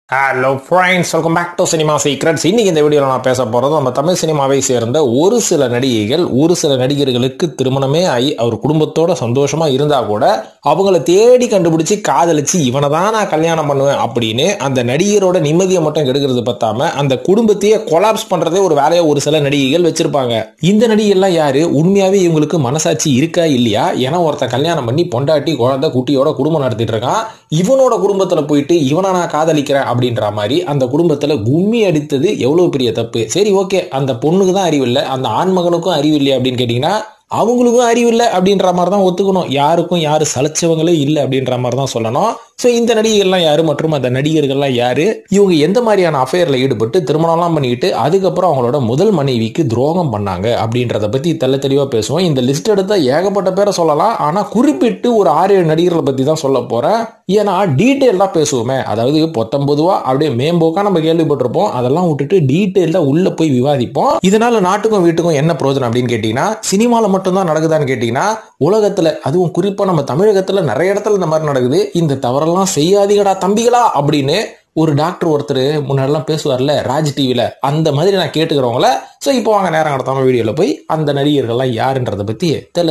Hello friends, welcome back to Cinema Secrets. இன்னைக்கு இந்த வீடியோவில் நான் பேச போகிறது நம்ம தமிழ் சினிமாவை சேர்ந்த ஒரு சில நடிகைகள், ஒரு சில நடிகர்களுக்கு திருமணமே ஆகி அவர் குடும்பத்தோட சந்தோஷமாக இருந்தால் கூட அவங்கள தேடி கண்டுபிடிச்சி காதலிச்சு இவனை தான் நான் கல்யாணம் பண்ணுவேன் அப்படின்னு அந்த நடிகரோட நிம்மதியை மட்டும் கெடுக்கிறது பத்தாம அந்த குடும்பத்தையே கொலாப்ஸ் பண்ணுறதே ஒரு வேலையை ஒரு சில நடிகைகள் வச்சிருப்பாங்க. இந்த நடிகைகள்லாம் யாரு? உண்மையாகவே இவங்களுக்கு மனசாட்சி இருக்கா இல்லையா? ஏன்னா ஒருத்தன் கல்யாணம் பண்ணி பொண்டாட்டி குழந்தை குட்டியோட குடும்பம் நடத்திட்டு இருக்கான். இவனோட குடும்பத்தில் போயிட்டு இவனை நான் காதலிக்கிறேன் அப்படின்ற மாதிரி அந்த குடும்பத்துல கும்மி அடித்தது எவ்வளவு பெரிய தப்பு. சரி, ஓகே, அந்த பொண்ணுக்கு தான் அறிவில்லை, அந்த ஆண்மகனுக்கும் அறிவில்லை அப்படின்னு கேட்டீங்கன்னா அவங்களுக்கும் அறிவில்லை அப்படின்ற மாதிரி தான் ஒத்துக்கணும். யாருக்கும் யாரு சலைச்சவங்களே இல்லை அப்படின்ற மாதிரி தான் சொல்லணும். ஸோ இந்த நடிகைகள்லாம் யாரு மற்றும் அந்த நடிகர்கள்லாம் யாரு? இவங்க எந்த மாதிரியான அஃபேர்ல ஈடுபட்டு திருமணம்லாம் பண்ணிக்கிட்டு அதுக்கப்புறம் அவங்களோட முதல் மனைவிக்கு துரோகம் பண்ணாங்க அப்படின்றத பத்தி தெளிவாக பேசுவோம். இந்த லிஸ்ட் எடுத்த ஏகப்பட்ட பேரை சொல்லலாம், ஆனா குறிப்பிட்டு ஒரு 6-7 நடிகர்களை பத்தி தான் சொல்ல போறேன். ஏன்னா டீட்டெயிலாக பேசுவோமே, அதாவது பொத்தம்பதுவா அப்படியே மேம்போக்கா நம்ம கேள்விப்பட்டிருப்போம், அதெல்லாம் விட்டுட்டு டீட்டெயிலா உள்ள போய் விவாதிப்போம். இதனால நாட்டுக்கும் வீட்டுக்கும் என்ன பிரயோஜனம் அப்படின்னு கேட்டீங்கன்னா, சினிமால மட்டும்தான் நடக்குதான்னு கேட்டீங்கன்னா உலகத்துல, அதுவும் குறிப்பா நம்ம தமிழகத்துல நிறைய இடத்துல இந்த மாதிரி நடக்குது. இந்த தவறெல்லாம் செய்யாதீங்கடா தம்பிகளா அப்படின்னு ஒரு டாக்டர் ஒருத்தர் முன்னாடிலாம் பேசுவார்ல ராஜ் டிவில, அந்த மாதிரி நான் கேட்டுக்கிறவங்கள. ஸோ இப்போ வாங்க நேரம் கடத்தாம வீடியோல போய் அந்த நடிகர்கள்லாம் யாருன்றதை பத்தி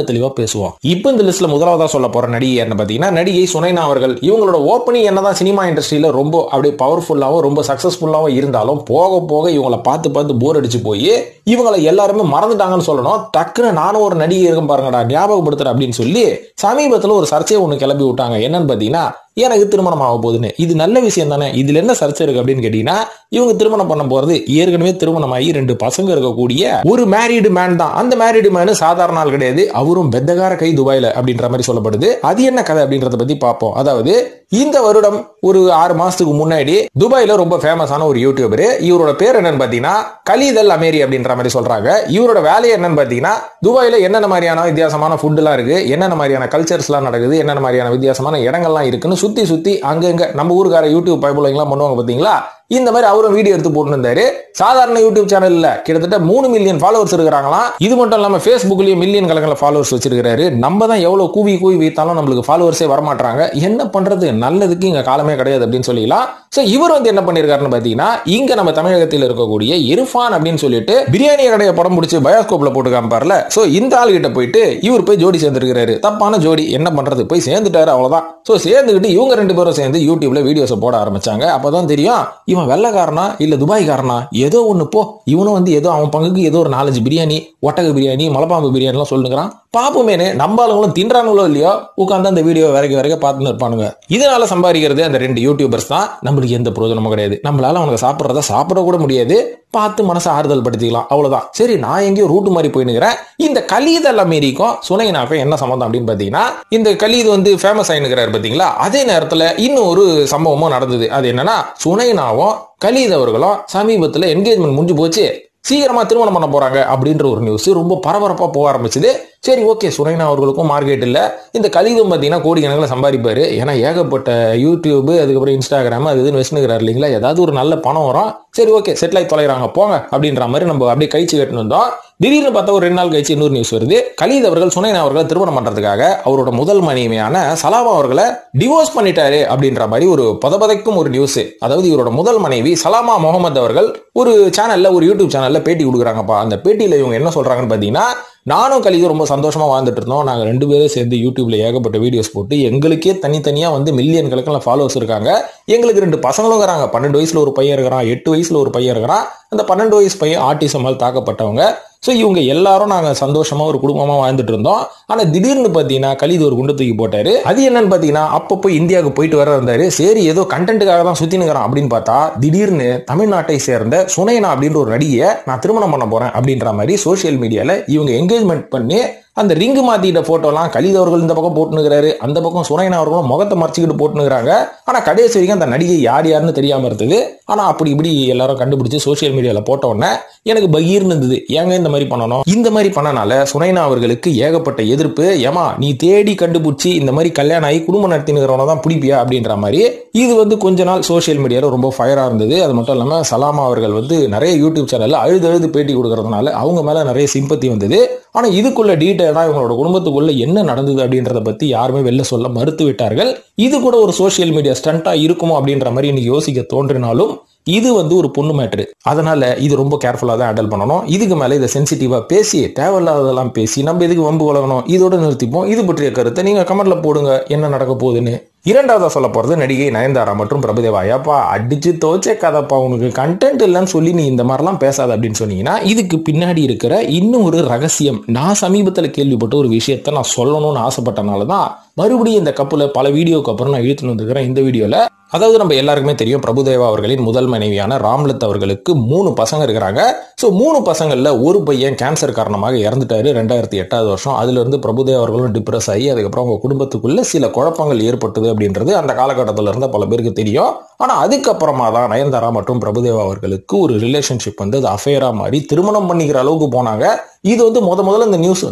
தெளிவா பேசுவோம். இப்போ இந்த லிஸ்ட்ல முதலாவதா சொல்ல போற நடிகை என்ன பாத்தீங்கன்னா, நடிகை சுனைனா அவர்கள். இவங்களோட ஓப்பனிங் என்னதான் சினிமா இண்டஸ்ட்ரியில ரொம்ப அப்படியே பவர்ஃபுல்லாவும் ரொம்ப சக்சஸ்ஃபுல்லாவும் இருந்தாலும் போக போக இவங்களை பார்த்து போர் அடிச்சு போய் இவங்களை எல்லாருமே மறந்துட்டாங்கன்னு சொல்லணும். டக்குன்னு நானும் ஒரு நடிகை இருக்கும் பாருங்கடா ஞாபகப்படுத்துறேன் அப்படின்னு சொல்லி சமீபத்தில் ஒரு சர்ச்சையை ஒன்று கிளப்பி விட்டாங்க. என்னன்னு பாத்தீங்கன்னா, எனக்கு திருமணம் ஆக போகுதுன்னு. இது நல்ல விஷயம் தானே, இதுல என்ன சர்ச்சை இருக்கு அப்படின்னு கேட்டீங்கன்னா, இவங்க திருமணம் பண்ண போறது ஏற்கனவே திருமணமாகி 2 பசங்க இருக்கக்கூடிய ஒரு மேரிடு மேன் தான். அந்த மேரிடு மேனு சாதாரண ஆள் கிடையாது, அவரும் பெத்தகார கை துபாயில அப்படின்ற மாதிரி சொல்லப்படுது. அது என்ன கதை அப்படின்றத பத்தி பார்ப்போம். அதாவது இந்த வருடம் ஒரு 6 மாசத்துக்கு முன்னாடி துபாயில ரொம்ப ஃபேமஸான ஒரு யூடியூபர், இவரோட பேர் என்னன்னு பாத்தீங்கன்னா கலீத் அல் அமீரி அப்படின்ற மாதிரி சொல்றாங்க. இவரோட வேலையை என்னன்னு பாத்தீங்கன்னா, துபாயில என்னென்ன மாதிரியான வித்தியாசமான ஃபுட் எல்லாம் இருக்கு, என்னென்ன மாதிரியான கல்ச்சர்ஸ் எல்லாம் நடக்குது, என்னென்ன மாதிரியான வித்தியாசமான இடங்கள்லாம் இருக்குன்னு சுத்தி அங்கங்க நம்ம ஊருக்கார யூடியூப் பைபிள்லாம் பண்ணுவாங்க பாத்தீங்களா, இந்த மாதிரி அவரும் வீடியோ எடுத்து போட்டுருந்தாரு. சாதாரண யூடியூப் சேனல் இல்ல, கிட்டத்தட்ட 3 மில்லியன் ஃபாலோவர்ஸ் இருக்கிறாங்களாம். இது மட்டும் இல்லாம Facebookலயும் மில்லியன் கணக்கில் ஃபாலோவர்ஸ் வச்சிருக்காரு. நம்ம தான் எவ்வளவு கூவி வைத்தாலும் நம்மளுக்கு ஃபாலோவர்ஸே வரமாட்டாங்க. என்ன பண்றது, நல்லதுக்கு இங்க காலமே கிடையாது அப்படின்னு சொல்லிக்கலாம். சோ இவர் வந்து என்ன பண்ணிருக்காருன்னு பாத்தீங்கன்னா, இங்க நம்ம தமிழகத்தில் இருக்கக்கூடிய இர்ஃபான் அப்படின்னு சொல்லிட்டு பிரியாணி கடையை படம் பிடிச்சி பயோஸ்கோப்ல போட்டு காமிப்பார்ல, சோ இந்த ஆள் கிட்ட போயிட்டு இவர் போய் ஜோடி சேர்ந்திருக்காரு. தப்பான ஜோடி, என்ன பண்றது, போய் சேர்ந்துட்டாரு, அவ்வளவுதான். சோ சேர்ந்துக்கிட்டு இவங்க 2 பேரும் சேர்ந்து யூடியூப்ல வீடியோஸ் போட ஆரம்பிச்சாங்க. அப்பதான் தெரியும் இவன் வெள்ளக்காரனா இல்ல துபாய்காரனா, ஏதோ ஒண்ணு போ. இவனும் வந்து ஏதோ அவன் பங்குக்கு ஏதோ ஒரு 4-5 பிரியாணி, ஒட்டக பிரியாணி, மலைப்பாம்பு பிரியாணி எல்லாம் சொல்லுங்கிறான். பாப்போமேனு நம்ம ஆளுங்களும் தின்றானுங்களோ இல்லையோ உட்காந்து அந்த வீடியோ வரைக்கும் பார்த்துன்னு இருப்பானுங்க. இதனால சம்பாதிக்கிறது அந்த 2 யூடியூபர்ஸ் தான். நம்மளுக்கு எந்த பிரயோஜனமும் கிடையாது. நம்மளால அவனுக்கு சாப்பிட்றத சாப்பிட கூட முடியாது. பார்த்து மனசை ஆறுதல் படுத்திக்கலாம், அவ்வளவுதான். சரி, நான் எங்கேயோ ரூட்டு மாதிரி போயினுக்கிறேன். இந்த கலீத் அல் அமீரிக்கும் சுனைனாக்கும் என்ன சம்பந்தம் அப்படின்னு பாத்தீங்கன்னா, இந்த கலீத் வந்து ஃபேமஸ் ஆயினுக்கிறாரு பாத்தீங்களா, அதே நேரத்துல இன்னும் ஒரு சம்பவமும் நடந்தது. அது என்னன்னா, சுனைனாவும் கலீத் அவர்களும் சமீபத்துல என்கேஜ்மெண்ட் முடிஞ்சு போச்சு, சீக்கிரமா திருமணம் பண்ண போறாங்க அப்படின்ற ஒரு நியூஸ் ரொம்ப பரபரப்பா போக ஆரம்பிச்சது. சரி, ஓகே, சுனைனா அவர்களுக்கும் மார்க்கெட் இல்ல, இந்த கலீதும் பாத்தீங்கன்னா கோடிக்கணக்கில் சம்பாதிப்பாரு. ஏன்னா ஏகப்பட்ட யூடியூப், அதுக்கப்புறம் இன்ஸ்டாகிராம், அது இதுன்னு வச்சுக்கிறாரு இல்லைங்களா, ஏதாவது ஒரு நல்ல பணம் வரும். சரி, ஓகே, செட்டில் ஆகி தொலைகிறாங்க போங்க அப்படின்ற மாதிரி நம்ம அப்படியே கழிச்சு கட்டுன்னு வந்தோம். திடீர்னு பார்த்தா ஒரு 2 நாள் கழிச்சு இன்னொரு நியூஸ் வருது. கலீத் அவர்கள் சுனைனா அவர்களை திருமணம் பண்றதுக்காக அவரோட முதல் மனைவியான சலாமா அவர்களை டிவோர்ஸ் பண்ணிட்டாரு அப்படின்ற மாதிரி ஒரு பதபதைக்கும் ஒரு நியூஸ். அதாவது இவரோட முதல் மனைவி சலாமா முகமது அவர்கள் ஒரு சேனல்ல, ஒரு யூடியூப் சேனல்ல பேட்டி கொடுக்குறாங்கப்பா. அந்த பேட்டியில இவங்க என்ன சொல்றாங்கன்னு பாத்தீங்கன்னா, நானும் கலீதும் ரொம்ப சந்தோஷமா வாழ்ந்துட்டு இருந்தோம். நாங்க 2 பேரும் சேர்ந்து யூடியூப்ல ஏகப்பட்ட வீடியோஸ் போட்டு எங்களுக்கே தனித்தனியா வந்து மில்லியன் கணக்கில் ஃபாலோவர்ஸ் இருக்காங்க. எங்களுக்கு 2 பசங்களும் இருக்கிறாங்க. 12 வயசுல ஒரு பையன் இருக்கிறான், 8 வயசுல ஒரு பையன் இருக்கிறான். அந்த 12 வயசு பையன் ஆட்டிசமால் தாக்கப்பட்டவங்க. ஸோ இவங்க எல்லாரும் நாங்க சந்தோஷமா ஒரு குடும்பமா வாழ்ந்துட்டு இருந்தோம். ஆனா திடீர்னு பாத்தீங்கன்னா கலீத் ஒரு குண்டு தூக்கி போட்டாரு. அது என்னன்னு பாத்தீங்கன்னா, அப்பப்போ இந்தியாவுக்கு போயிட்டு வர இருந்தாரு. சரி, ஏதோ கண்டென்ட்டுக்காக தான் சுத்தினுக்கிறான் அப்படின்னு பார்த்தா, திடீர்னு தமிழ்நாட்டை சேர்ந்த சுனைனா அப்படின்ற ஒரு நடிகையை நான் திருமணம் பண்ண போறேன் அப்படின்ற மாதிரி சோசியல் மீடியால இவங்க என்கேஜ்மெண்ட் பண்ணி அந்த ரிங்கு மாத்திட்ட போட்டோலாம் கலீத் அவர்கள் இந்த பக்கம் போட்டுனுக்கிறாரு, அந்த பக்கம் சுனைனா அவர்களும் முகத்தை மறைச்சிக்கிட்டு போட்டுனுக்கிறாங்க. ஆனா கடைசி வரைக்கும் அந்த நடிகை யாருன்னு தெரியாம இருந்தது. ஆனா அப்படி இப்படி எல்லாரும் கண்டுபிடிச்சு சோசியல் மீடியால போட்ட உடனே எனக்கு பகீர்னு இருந்தது, ஏங்க இந்த மாதிரி பண்ணணும். இந்த மாதிரி பண்ணனால சுனைனா அவர்களுக்கு ஏகப்பட்ட எதிர்ப்பு. ஏமா, நீ தேடி கண்டுபிடிச்சி இந்த மாதிரி கல்யாணம் ஆகி குடும்பம் நடத்தினுக்கிறவன தான் பிடிப்பியா அப்படின்ற மாதிரி இது வந்து கொஞ்ச நாள் சோசியல் மீடியால ரொம்ப ஃபயரா இருந்தது. அது மட்டும் இல்லாம சலாமா அவர்கள் வந்து நிறைய யூடியூப் சேனல்ல அழுது பேட்டி கொடுக்கறதுனால அவங்க மேல நிறைய சிம்பத்தி வந்தது. ஆனா இதுக்குள்ள டீட்டெயில் ஏன்னா இவங்களோட குடும்பத்துக்குள்ள என்ன நடந்தது அப்படின்றத பத்தி யாருமே வெளில சொல்ல மறுத்து விட்டார்கள். இது கூட ஒரு சோசியல் மீடியா ஸ்டண்டா இருக்குமோ அப்படின்ற மாதிரி இன்னைக்கு யோசிக்க தோன்றினாலும் இது ஒரு பொண்ணு மேட்ரு. அதனால இது ரொம்ப கேர்ஃபுல்லா தான் ஹேண்டில் பண்ணணும். இதுக்கு மேல இதை சென்சிட்டிவா பேசி தேவையில்லாததெல்லாம் பேசி நம்ம எதுக்கு வம்பு வளரணும், இதோட நிறுத்திப்போம். இது பற்றிய கருத்தை நீங்க கமெண்ட்ல போடுங்க என்ன நடக்க போகுதுன்னு. இரண்டாவதா சொல்ல போறது நடிகை நயன்தாரா மற்றும் பிரபுதேவா. ஏப்பா அடிச்சு தோச்சே கதைப்பா, உனக்கு கண்டென்ட் இல்லைன்னு சொல்லி நீ இந்த மாதிரிலாம் பேசாத அப்படின்னு சொன்னீங்கன்னா இதுக்கு பின்னாடி இருக்கிற இன்னும் ஒரு ரகசியம். நான் சமீபத்தில் கேள்விப்பட்ட ஒரு விஷயத்த நான் சொல்லணும்னு ஆசைப்பட்டனாலதான் மறுபடியும் இந்த கப்புல பல வீடியோக்கு அப்புறம் நான் இழுத்துன்னு வந்துருக்கிறேன் இந்த வீடியோல. அதாவது நம்ம எல்லாருக்குமே தெரியும் பிரபுதேவா அவர்களின் முதல் மனைவியான ராம்லத் அவர்களுக்கு 3 பசங்க இருக்கிறாங்க. ஸோ 3 பசங்கள்ல ஒரு பையன் கேன்சர் காரணமாக இறந்துட்டாரு 2008 வருஷம். அதுல இருந்து பிரபுதேவா அவர்களும் டிப்ரெஸ் ஆகி அதுக்கப்புறம் அவங்க குடும்பத்துக்குள்ள சில குழப்பங்கள் ஏற்பட்டது அப்படின்றது அந்த காலகட்டத்தில் இருந்த பல பேருக்கு தெரியும். ஆனா அதுக்கப்புறமா தான் நயன்தாரா மற்றும் பிரபுதேவா அவர்களுக்கு ஒரு ரிலேஷன்ஷிப் அது அஃபேரா மாதிரி திருமணம் பண்ணிக்கிற அளவுக்கு போனாங்க. இது முதல்ல இந்த நியூஸ்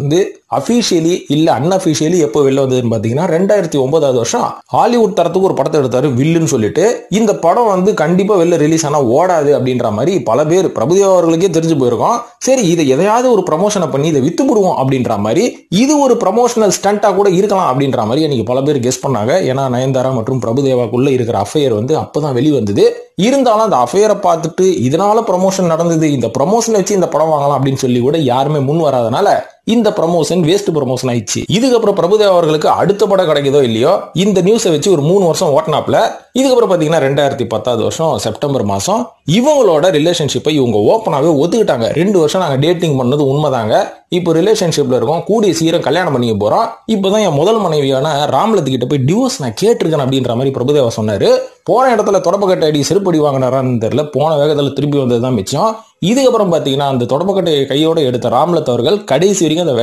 அபிஷியலி இல்ல அன்அபிஷியலி எப்போ வெளில வந்ததுன்னு பாத்தீங்கன்னா 2009 வருஷம் ஹாலிவுட் தரத்துக்கு ஒரு படத்தை எடுத்தாரு வில்லுன்னு சொல்லிட்டு. இந்த படம் கண்டிப்பா வெளில ரிலீஸ் ஆனா ஓடாது அப்படின்ற மாதிரி பல பேர் பிரபுதேவா அவர்களுக்கே தெரிஞ்சு போயிருக்கோம். சரி இதை எதையாவது ஒரு ப்ரமோஷனை பண்ணி இதை வித்து போடுவோம் அப்படின்ற மாதிரி இது ஒரு ப்ரமோஷனல் ஸ்டண்டா கூட இருக்கலாம் அப்படின்ற மாதிரி அன்னைக்கு பல பேர் கெஸ் பண்ணாங்க. ஏன்னா நயன்தாரா மற்றும் பிரபுதேவாக்குள்ள இருக்கிற அஃபேர் அப்பதான் வெளிவந்தது. இருந்தாலும் அந்த அஃபேரை பார்த்துட்டு இதனால ப்ரமோஷன் நடந்தது, இந்த ப்ரமோஷன் வச்சு இந்த படம் வாங்கலாம் அப்படின்னு சொல்லி கூட யாருமே முன் வராதனால இந்த ப்ரமோஷன் வேஸ்ட் ப்ரமோஷன் ஆயிடுச்சு. இதுக்கப்புறம் பிரபுதேவா அவர்களுக்கு அடுத்த படம் கிடைக்குதோ இல்லையோ இந்த நியூஸை வச்சு ஒரு 3 வருஷம் ஓட்டினாப்ல. இதுக்கப்புறம் பாத்தீங்கன்னா 2010 வருஷம் செப்டம்பர் மாசம் இவங்களோட ரிலேஷன்ஷிப்பை இவங்க ஓப்பனாவே ஒத்துக்கிட்டாங்க. 2 வருஷம் நாங்க டேட்டிங் பண்ணது உண்மைதாங்க, இப்போ ரிலேஷன்ஷிப்ல இருக்கோம், கூடிய சீக்கிரம் கல்யாணம் பண்ணிக்க போறோம், இப்பதான் என் முதல் மனைவியான ராம்லத் கிட்ட போய் டிவோர்ஸ் நான் கேட்டிருக்கேன் அப்படின்ற மாதிரி பிரபுதேவா சொன்னாரு. போன இடத்துல தொடப்பக்கட்டை அடி செருப்படி வாங்கினாரான்னு தெரியல, போன வேகத்துல திருப்பி வந்ததுதான் மிச்சம். இதுக்கப்புறம் பாத்தீங்கன்னா அந்த தொடப்பக்கட்டையை கையோட எடுத்த ராம்லத் அவர்கள் கடைசி வரைக்கும் அதை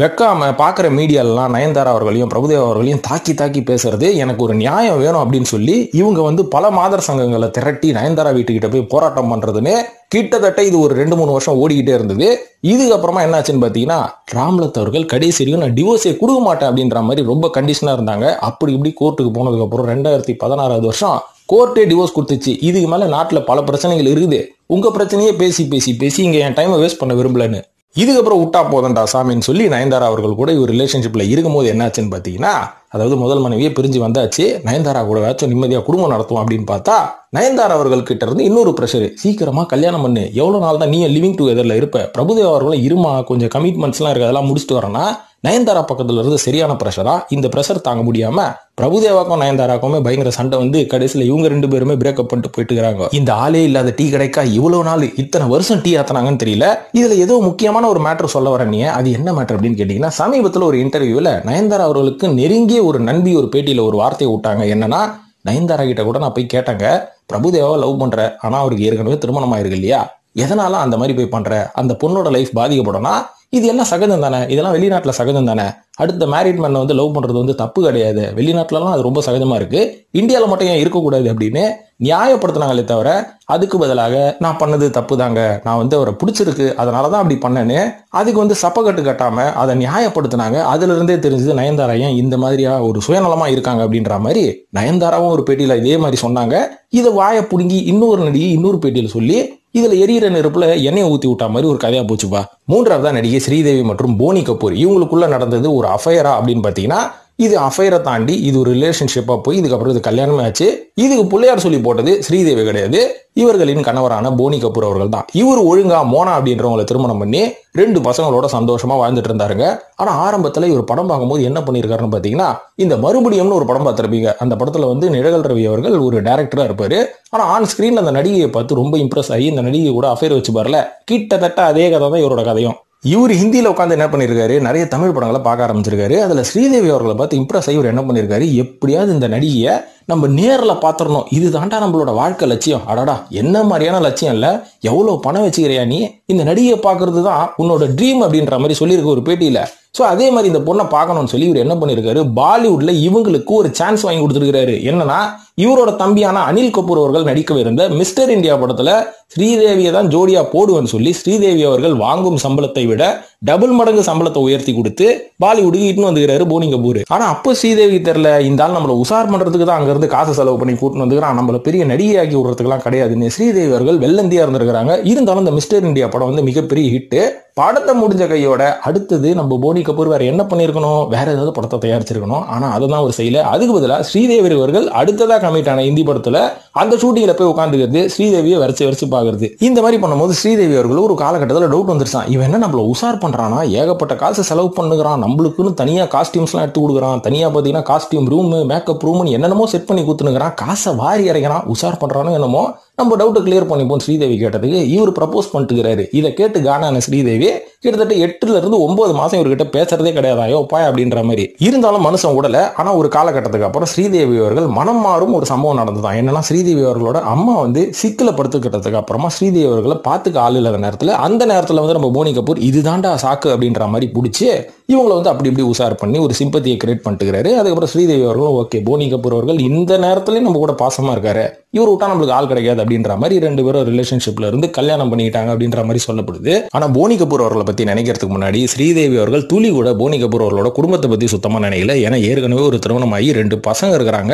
வைக்காம பாக்குற மீடியாலாம் நயன்தாரா அவர்களையும் பிரபுதேவா அவர்களையும் தாக்கி பேசுறது எனக்கு ஒரு நியாயம் வேணும் அப்படின்னு சொல்லி இவங்க பல மாதர் சங்கங்களை திரட்டி நயன்தாரா வீட்டுக்கிட்ட போய் போராட்டம் பண்றதுன்னு கிட்டத்தட்ட இது ஒரு 2-3 வருஷம் ஓடிக்கிட்டே இருந்தது. இதுக்கப்புறமா என்னாச்சுன்னு பாத்தீங்கன்னா ராம்லத் அவர்கள் கடைசி வரைக்கும் நான் டிவோர்ஸே கொடுக்க மாட்டேன் அப்படின்ற மாதிரி ரொம்ப கண்டிஷனா இருந்தாங்க. அப்படி இப்படி கோர்ட்டுக்கு போனதுக்கு அப்புறம் 2016 வருஷம் கோர்ட்டே டிவோர்ஸ் கொடுத்துச்சு. இதுக்கு மேல நாட்டுல பல பிரச்சனைகள் இருக்குது, உங்க பிரச்சனையே பேசி இங்க என் டைமை வேஸ்ட் பண்ண விரும்பலன்னு இதுக்கப்புறம் விட்டா போதண்டா சாமின்னு சொல்லி நயன்தாரா அவர்கள் கூட ஒரு ரிலேஷன்ஷிப்ல இருக்கும்போது என்னாச்சுன்னு பாத்தீங்கன்னா, அதாவது முதல் மனைவியே பிரிஞ்சு வந்தாச்சு, நயன்தாரா கூட ஏதாச்சும் நிம்மதியா குடும்பம் நடத்துவோம் அப்படின்னு பார்த்தா நயன்தாரா அவர்கள் கிட்ட இருந்து இன்னொரு பிரஷர், சீக்கிரமா கல்யாணம் பண்ணு, எவ்வளவு நாள் தான் நீ லிவிங் டுகெதர்ல இருப்ப, பிரபுதேவா அவர்களும் இருமா கொஞ்சம் கமிட்மெண்ட்ஸ் எல்லாம் இருக்கு அதெல்லாம் முடிச்சுட்டு வரேன்னா நயன்தாரா பக்கத்துல இருந்து சரியான பிரஷரா. இந்த பிரஷர் தாங்க முடியாம பிரபுதேவாக்கும் நயன்தாராக்குமே பயங்கர சண்டை கடைசியில இவங்க 2 பேருமே பிரேக்கப் பண்ணிட்டு போயிட்டு இருக்காங்க. இந்த ஆளே இல்லாத டீ கடைக்கா இவ்வளவு நாள் இத்தனை வருஷம் டீ ஆத்தினாங்கன்னு தெரியல. இதுல ஏதோ முக்கியமான ஒரு மேட்டர் சொல்ல வர நீ, அது என்ன மேட்டர் அப்படின்னு கேட்டீங்கன்னா, சமீபத்துல ஒரு இன்டர்வியூல நயன்தாரா அவர்களுக்கு நெருங்கிய ஒரு நண்பி ஒரு பேட்டியில ஒரு வார்த்தையை விட்டாங்க. என்னன்னா, நயன்தாரா கிட்ட கூட நான் போய் கேட்டேங்க, பிரபுதேவாவை லவ் பண்ற, ஆனா அவருக்கு ஏற்கனவே திருமணம் ஆயிருக்கு இல்லையா, எதனால அந்த மாதிரி போய் பண்ற, அந்த பொண்ணோட லைஃப் பாதிக்கப்படனா இது எல்லாம் சகஜம் தானே, இதெல்லாம் வெளிநாட்டுல சகஜம் தானே, அடுத்த மேரிட் மேன் லவ் பண்றது தப்பு கிடையாது, வெளிநாட்டுலலாம் அது ரொம்ப சகஜமா இருக்கு, இந்தியாவில மட்டும் ஏன் இருக்கக்கூடாது அப்படின்னு நியாயப்படுத்தினாங்களே தவிர அதுக்கு பதிலாக நான் பண்ணது தப்பு தாங்க, நான் அவரை பிடிச்சிருக்கு அதனாலதான் அப்படி பண்ணேன்னு அதுக்கு சப்பக்கட்டு கட்டாம அதை நியாயப்படுத்தினாங்க. அதுல இருந்தே தெரிஞ்சது நயன்தாரா ஏன் இந்த மாதிரியா ஒரு சுயநலமா இருக்காங்க அப்படின்ற மாதிரி நயன்தாராவும் ஒரு பேட்டியில இதே மாதிரி சொன்னாங்க. இதை வாயை புடுங்கி இன்னொரு நடிகை இன்னொரு பேட்டியில சொல்லி இதுல எரியிற நெருப்புல எண்ணெயை ஊத்தி விட்டா மாதிரி ஒரு கதையா போச்சுப்பா. மூன்றாவதா நடிகை ஸ்ரீதேவி மற்றும் போனி கபூர் இவங்களுக்குள்ள நடந்தது ஒரு அஃபையரா அப்படின்னு பாத்தீங்கன்னா, இது அஃபைரை தாண்டி இது ஒரு ரிலேஷன்ஷிப்பா போய் இதுக்கப்புறம் இது கல்யாணமே ஆச்சு. இதுக்கு பிள்ளையார் சொல்லி போட்டது ஸ்ரீதேவி கிடையாது, இவர்களின் கணவரான போனி கபூர் அவர்கள் தான். இவர் ஒழுங்கா மோனா அப்படின்றவங்களை திருமணம் பண்ணி 2 பசங்களோட சந்தோஷமா வாழ்ந்துட்டு இருந்தாருங்க. ஆனா ஆரம்பத்துல இவர் படம் பார்க்கும்போது என்ன பண்ணிருக்காருன்னு பாத்தீங்கன்னா, இந்த மறுபடியும்னு ஒரு படம் பார்த்திருப்பீங்க, அந்த படத்துல நிழல் ரவி அவர்கள் ஒரு டைரக்டரா இருப்பாரு. ஆனா ஆன் ஸ்கிரீன்ல அந்த நடிகையை பார்த்து ரொம்ப இம்ப்ரெஸ் ஆகி இந்த நடிகை கூட அஃபேர் வச்சு பாருல, கிட்டத்தட்ட அதே கதை தான் இவரோட கதையும். இவர் ஹிந்தியில உட்காந்து என்ன பண்ணிருக்காரு, நிறைய தமிழ் படங்களை பார்க்க ஆரம்பிச்சிருக்காரு. அதுல ஸ்ரீதேவி அவர்களை பார்த்து இம்ப்ரெஸ் ஆகி இவர் என்ன பண்ணிருக்காரு, எப்படியாவது இந்த நடிகையை நம்ம நேர்ல பாத்திரணும், இது தாண்டா நம்மளோட வாழ்க்கை லட்சியம், அடாடா என்ன மாதிரியான லட்சியம் இல்ல, எவ்வளவு பணம் வச்சுக்கிறியா நீ, இந்த நடிகையை பாக்குறது தான் உன்னோட ட்ரீம் அப்படின்ற மாதிரி சொல்லியிருக்க ஒரு பேட்டியில. சோ அதே மாதிரி இந்த பொண்ணை பார்க்கணும்னு சொல்லி இவர் என்ன பண்ணிருக்காரு, பாலிவுட்ல இவங்களுக்கு ஒரு சான்ஸ் வாங்கி கொடுத்துருக்காரு. என்னன்னா, இவரோட தம்பியான அனில் கபூர் அவர்கள் நடிக்கவிருந்த மிஸ்டர் இந்தியா படத்துல ஸ்ரீதேவியை தான் ஜோடியா போடுவேன்னு சொல்லி ஸ்ரீதேவி அவர்கள் வாங்கும் சம்பளத்தை விட டபுள் மடங்கு சம்பளத்தை உயர்த்தி கொடுத்து பாலிவுட்டுக்கு இட்டு வந்துக்கிறாரு போனி கபூர். ஆனா அப்போ ஸ்ரீதேவி தெரியல, இந்த ஆள் நம்மள உசார் பண்றதுக்கு தான் அங்க இருந்து காசு செலவு பண்ணி கூட்டிட்டு வந்துக்கிறான், நம்மள பெரிய நடிகையாக்கி விடுறதுக்கெல்லாம் கிடையாதுன்னு ஸ்ரீதேவி அவர்கள் வெள்ளந்தியா இருந்திருக்கிறாங்க. இருந்தாலும் இந்த மிஸ்டர் இந்தியா படம் வந்து மிகப்பெரிய ஹிட். படத்தை முடிஞ்ச கையோட அடுத்தது நம்ம போனி கபூர் வேற என்ன பண்ணிருக்கணும், வேற ஏதாவது படத்தை தயாரிச்சிருக்கணும். ஆனா அதுதான் ஒரு செய்யல. அதுக்கு பதிலாக ஸ்ரீதேவி அவர்கள் அடுத்ததா கமிட் ஆன ஹிந்தி படத்துல அந்த ஷூட்டிங்ல போய் உட்காந்துக்கிறது, ஸ்ரீதேவியை வரைச்சு பாக்குறது. இந்த மாதிரி பண்ணும்போது ஸ்ரீதேவி அவர்கள் ஒரு காலகட்டத்தில் டவுட் வந்துருச்சான், இவன் என்ன நம்மள உசார் பண்றானா, ஏகப்பட்ட காசு செலவு பண்ணுகிறான், நம்மளுக்குன்னு தனியா காஸ்டியூம்ஸ் எல்லாம் எடுத்து கொடுக்குறான், தனியா பாத்தீங்கன்னா காஸ்டியூம் ரூம், மேக்கப் ரூம் என்னென்னமோ செட் பண்ணி கொடுத்துனுங்கிறான், காசை வாரி இறைக்கிறான், உசார் பண்றானோ என்னமோ. நம்ம டவுட்டை கிளியர் பண்ணிப்போம் ஸ்ரீதேவி கேட்டதுக்கு இவர் ப்ரப்போஸ் பண்ணிட்டுக்கிறாரு. இதை கேட்டு கானான ஸ்ரீதேவி கிட்டத்தட்ட 8 இருந்து 9 மாசம் இவர்கிட்ட பேசுறதே கிடையாதாயோ பாய் அப்படின்ற மாதிரி. இருந்தாலும் மனுஷன் உடல. ஆனா ஒரு காலகட்டத்துக்கு அப்புறம் ஸ்ரீதேவி அவர்கள் மனம் மாறும் ஒரு சம்பவம் நடந்ததான். என்னன்னா, ஸ்ரீதேவி அவர்களோட அம்மா வந்து சிக்கல படுத்துக்கிட்டதுக்கு அப்புறமா ஸ்ரீதேவி அவர்களை பார்த்துக்க ஆள் இல்லாத நேரத்துல, அந்த நேரத்துல வந்து நம்ம போனி கபூர் இதுதான்டா சாக்கு அப்படின்ற மாதிரி பிடிச்சி இவங்களை வந்து அப்படி இப்படி உசார் பண்ணி ஒரு சிம்பத்தியை கிரியேட் பண்ணிட்டுக்கிறாரு. அதுக்கப்புறம் ஸ்ரீதேவி அவர்களும் ஓகே, போனி கபூர் அவர்கள் இந்த நேரத்துலயும் நம்ம கூட பாசமா இருக்காரு, இவர் விட்டா நம்மளுக்கு ஆள் கிடைக்காது அப்படின்ற மாதிரி 2 பேரும் ரிலேஷன்ஷிப்ல இருந்து கல்யாணம் பண்ணிட்டாங்க அப்படின்ற மாதிரி சொல்லப்படுது. ஆனா போனி கபூர் அவர்களை பத்தி நினைக்கிறதுக்கு முன்னாடி ஸ்ரீதேவி அவர்கள் துளி கூட போனி கபூர் அவர்களோட குடும்பத்தை பத்தி சுத்தமா நினைக்கல. ஏன்னா ஏற்கனவே ஒரு திருமணமாகி 2 பசங்க இருக்கிறாங்க,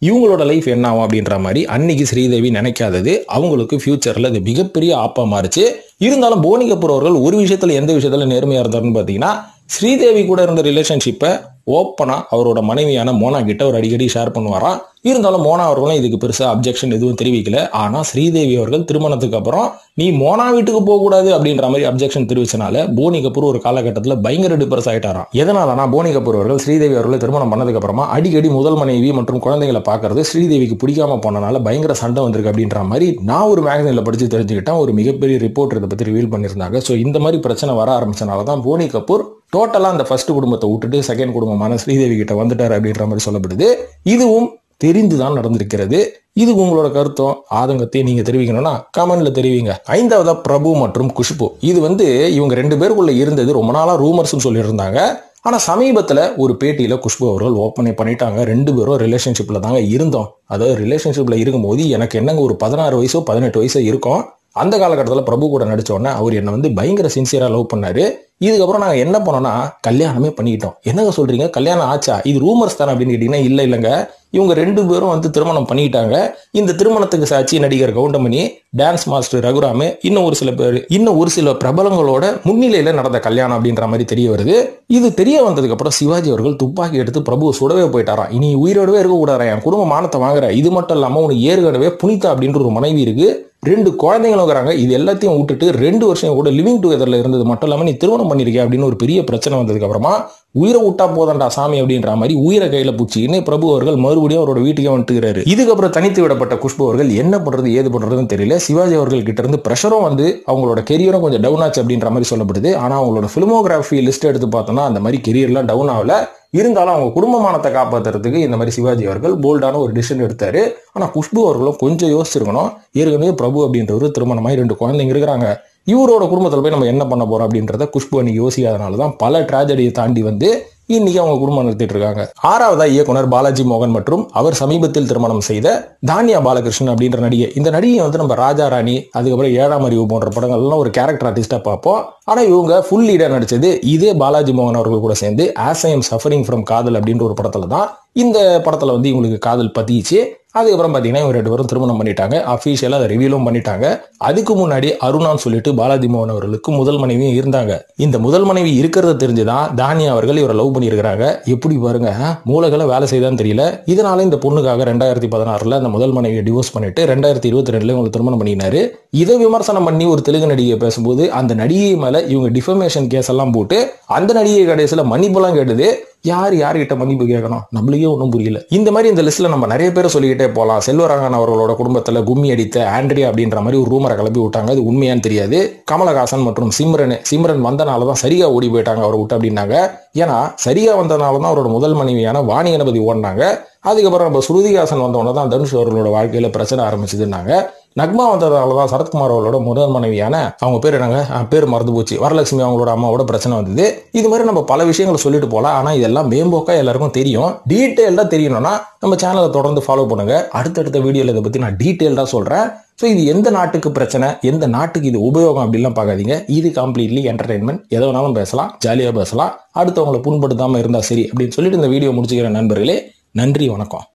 இவங்களோட லைஃப் என்ன ஆகும் அப்படின்ற மாதிரி அன்னைக்கு ஸ்ரீதேவி நினைக்காதது அவங்களுக்கு ஃபியூச்சர்ல அது மிகப்பெரிய ஆப்பா மாறிச்சு. இருந்தாலும் போனி கபூர் அவர்கள் ஒரு விஷயத்துல எந்த விஷயத்துல நேர்மையா இருந்தாருன்னு பாத்தீங்கன்னா, ஸ்ரீதேவி கூட இருந்த ரிலேஷன்ஷிப்பை ஓப்பனா அவரோட மனைவியான மோனா கிட்ட ஒரு அடிக்கடி ஷேர் பண்ணுவாராம். இருந்தாலும் மோனா அவர்களும் இதுக்கு பெருசா அப்ஜெக்ஷன் எதுவும் தெரிவிக்கல. ஆனா ஸ்ரீதேவி அவர்கள் திருமணத்துக்கு அப்புறம் நீ மோனா வீட்டுக்கு போக கூடாது அப்படின்ற மாதிரி அப்ஜெக்ஷன் தெரிவிச்சனால போனி கபூர் ஒரு காலகட்டத்தில் பயங்கர டிப்ரெஸ் ஆயிட்டாராம். எதனாலனா, போனி கபூர் அவர்கள் ஸ்ரீதேவி அவர்களை திருமணம் பண்ணதுக்கு அப்புறமா அடிக்கடி முதல் மனைவி மற்றும் குழந்தைகளை பார்க்கறது ஸ்ரீதேவிக்கு பிடிக்காம போனனால பயங்கர சண்டை வந்திருக்கு அப்படின்ற மாதிரி நான் ஒரு மேகசின்ல படிச்சு தெரிஞ்சுக்கிட்டேன். ஒரு மிகப்பெரிய ரிப்போர்ட் இதை பத்தி ரிவீல் பண்ணியிருந்தாங்க. ஸோ இந்த மாதிரி பிரச்சனை வர ஆரம்பிச்சனால தான் போனி கபூர் டோட்டலா அந்த ஃபர்ஸ்ட் குடும்பத்தை விட்டுட்டு செகண்ட் குடும்பமான ஸ்ரீதேவி கிட்ட வந்துட்டாரு அப்படின்ற மாதிரி சொல்லப்படுது. இதுவும் தெரிந்துதான் நடந்திருக்கிறது. இது உங்களோட கருத்தும் ஆதங்கத்தையும் நீங்க தெரிவிக்கணும்னா கமெண்ட்ல தெரிவிங்க. 5வதா பிரபு மற்றும் குஷ்பு. இது வந்து இவங்க 2 பேருக்குள்ள இருந்தது ரொம்ப நாளா ரூமர்ஸ் சொல்லி இருந்தாங்க. ஆனா சமீபத்துல ஒரு பேட்டியில குஷ்பு அவர்கள் ஓப்பனே பண்ணிட்டாங்க, 2 பேரும் ரிலேஷன்ஷிப்ல தாங்க இருந்தோம். அதாவது ரிலேஷன்ஷிப்ல இருக்கும்போது எனக்கு என்னங்க ஒரு 16 வயசோ 18 வயசோ இருக்கும். அந்த காலகட்டத்தில் பிரபு கூட நடிச்ச உடனே அவர் என்னை வந்து பயங்கர சின்சியரா லவ் பண்ணாரு. இதுக்கப்புறம் நாங்கள் என்ன பண்ணோம்னா கல்யாணமே பண்ணிக்கிட்டோம். என்னங்க சொல்றீங்க, கல்யாணம் ஆச்சா, இது ரூமர்ஸ் தானே அப்படின்னு கேட்டீங்கன்னா இல்லைங்க, இவங்க 2 பேரும் வந்து திருமணம் பண்ணிக்கிட்டாங்க. இந்த திருமணத்துக்கு சாட்சி நடிகர் கவுண்டமணி, டான்ஸ் மாஸ்டர் ரகுராமு, இன்னும் ஒரு சில பிரபலங்களோட முன்னிலையில நடந்த கல்யாணம் அப்படின்ற மாதிரி தெரிய வருது. இது தெரிய வந்ததுக்கு அப்புறம் சிவாஜி அவர்கள் துப்பாக்கி எடுத்து பிரபுவை சுடவே போயிட்டாராம். இனி உயிரோடவே இருக்க கூடாது, என் குடும்ப மானத்தை வாங்குற, இது மட்டும் இல்லாம உனக்கு ஏற்கனவே புனிதா அப்படின்ற ஒரு மனைவி இருக்கு, 2 குழந்தைங்களும் இருக்கிறாங்க, இது எல்லாத்தையும் விட்டுட்டு 2 வருஷம் கூட லிவிங் டுகெதர்ல இருந்தது மட்டும் இல்லாம நீ திருமணம் பண்ணிருக்க அப்படின்னு ஒரு பெரிய பிரச்சனை வந்ததுக்கு அப்புறமா உயிரை விட்டா போதண்டா சாமி அப்படின்ற மாதிரி உயிரை கையில பூச்சின்னு பிரபு அவர்கள் மறுபடியும் அவரோட வீட்டுக்கே வந்துட்டுறாரு. இதுக்கப்புறம் தனித்து விடப்பட்ட குஷ்பு அவர்கள் என்ன பண்றது ஏது பண்றதுன்னு தெரியல. சிவாஜி அவர்கள் கிட்ட இருந்து பிரஷரும் வந்து அவங்களோட கெரியரும் கொஞ்சம் டவுன் ஆச்சு அப்படின்ற மாதிரி சொல்லப்படுது. ஆனா அவங்களோட பிலிமோகிராஃபி லிஸ்ட் எடுத்து பார்த்தோம்னா அந்த மாதிரி கெரியர்லாம் டவுன் ஆகல. இருந்தாலும் அவங்க குடும்பமானத்தை காப்பாற்றுறதுக்கு இந்த மாதிரி சிவாஜி அவர்கள் போல்டான ஒரு டிசிஷன் எடுத்தாரு. ஆனா குஷ்பு அவர்களும் கொஞ்சம் யோசிச்சிருக்கணும். ஏற்கனவே பிரபு அப்படின்றவர் திருமணமாய் 2 குழந்தைங்க இருக்கிறாங்க, இவரோட குடும்பத்தில் போய் நம்ம என்ன பண்ண போறோம் அப்படின்றத குஷ்பு அன்னைக்கு யோசிக்காதனாலதான் பல டிராஜடியை தாண்டி வந்து இன்னைக்கு அவங்க குடும்பம் நடத்திட்டு இருக்காங்க. 6வதா இயக்குனர் பாலாஜி மோகன் மற்றும் அவர் சமீபத்தில் திருமணம் செய்த தானியா பாலகிருஷ்ணன் அப்படின்ற நடிகை. இந்த நடிகை வந்து நம்ம ராஜா ராணி, அதுக்கப்புறம் 7ஆம் அறிவு போன்ற படங்கள்லாம் ஒரு கேரக்டர் ஆர்டிஸ்டா பார்ப்போம். ஆனா இவங்க ஃபுல் லீடா நடிச்சது இதே பாலாஜி மோகன் அவர்கள் கூட சேர்ந்து as I am suffering from காதல் அப்படின்ற ஒரு படத்துல தான். இந்த படத்துல வந்து இவங்களுக்கு காதல் பதிச்சு அதுக்கப்புறம் பாத்தீங்கன்னா இவங்க 2 பேரும் திருமணம் பண்ணிட்டாங்க. அபிஷியலா அதை ரிவீலும் பண்ணிட்டாங்க. அதுக்கு முன்னாடி அருணான்னு சொல்லிட்டு பாலாஜி மோகன் அவர்களுக்கு முதல் மனைவியும் இருந்தாங்க. இந்த முதல் மனைவி இருக்கிறத தெரிஞ்சுதான் தானியா அவர்கள் இவரை லவ் பண்ணியிருக்கிறாங்க. எப்படி பாருங்க, மூலகளை வேலை செய்தான்னு தெரியல. இதனால இந்த பொண்ணுக்காக 2016 அந்த முதல் மனைவியை டிவோர்ஸ் பண்ணிட்டு 2022 இவங்களை திருமணம் பண்ணினாரு. இதை விமர்சனம் பண்ணி ஒரு தெலுங்கு நடிகை பேசும்போது அந்த நடிகை மேல இவங்க டிஃபமேஷன் கேஸ் எல்லாம் போட்டு அந்த நடிகை கடைசியில மன்னிப்புலாம் கேட்டது. யார்கிட்ட மன்னிப்பு கேட்கணும், நம்மளுக்கே ஒன்றும் புரியல. இந்த மாதிரி இந்த லிஸ்ட்ல நம்ம நிறைய பேர் சொல்லிக்கிட்டே போலாம். செல்வராகவன் அவர்களோட குடும்பத்துல கும்மி அடித்த ஆண்ட்ரியா அப்படின்ற மாதிரி ஒரு ரூமரை கிளப்பி விட்டாங்க. அது உண்மையான்னு தெரியாது. கமலஹாசன் மற்றும் சிம்ரன் வந்தனாலதான் சரியா ஓடி போயிட்டாங்க அவரை விட்டு அப்படின்னாங்க. ஏன்னா சரியா வந்தனாலதான் அவரோட முதல் மனைவியான வாணி கணபதி ஓடினாங்க. அதுக்கப்புறம் நம்ம ஸ்ருதிஹாசன் வந்தவொடனே தான் தனுஷ் அவர்களோட வாழ்க்கையில பிரச்சனை ஆரம்பிச்சதுன்னாங்க. நக்மா வந்ததாலதான் சரத்குமார் அவர்களோட முதல் மனைவியான அவங்க பேர் என்னங்க, பேர் மறந்து போச்சு, வரலட்சுமி அவங்களோட அம்மாவோட பிரச்சனை வந்தது. இது மாதிரி நம்ம பல விஷயங்களை சொல்லிட்டு போலாம். ஆனா இதெல்லாம் மேம்போக்கா எல்லாருக்கும் தெரியும். டீட்டெயில்டா தெரியணும்னா நம்ம சேனலை தொடர்ந்து ஃபாலோ பண்ணுங்க. அடுத்தடுத்த வீடியோல இதை பத்தி நான் டீட்டெயில்டா சொல்றேன். ஸோ இது எந்த நாட்டுக்கு பிரச்சனை, எந்த நாட்டுக்கு இது உபயோகம் அப்படின்லாம் பார்க்காதீங்க. இது கம்ப்ளீட்லி என்டர்டைன்மெண்ட். எதை வேணாலும் பேசலாம், ஜாலியாக பேசலாம். அடுத்தவங்களை புண்படுத்தாமல் இருந்தால் சரி அப்படின்னு சொல்லிட்டு இந்த வீடியோ முடிச்சுக்கிற நண்பர்களே, நன்றி, வணக்கம்.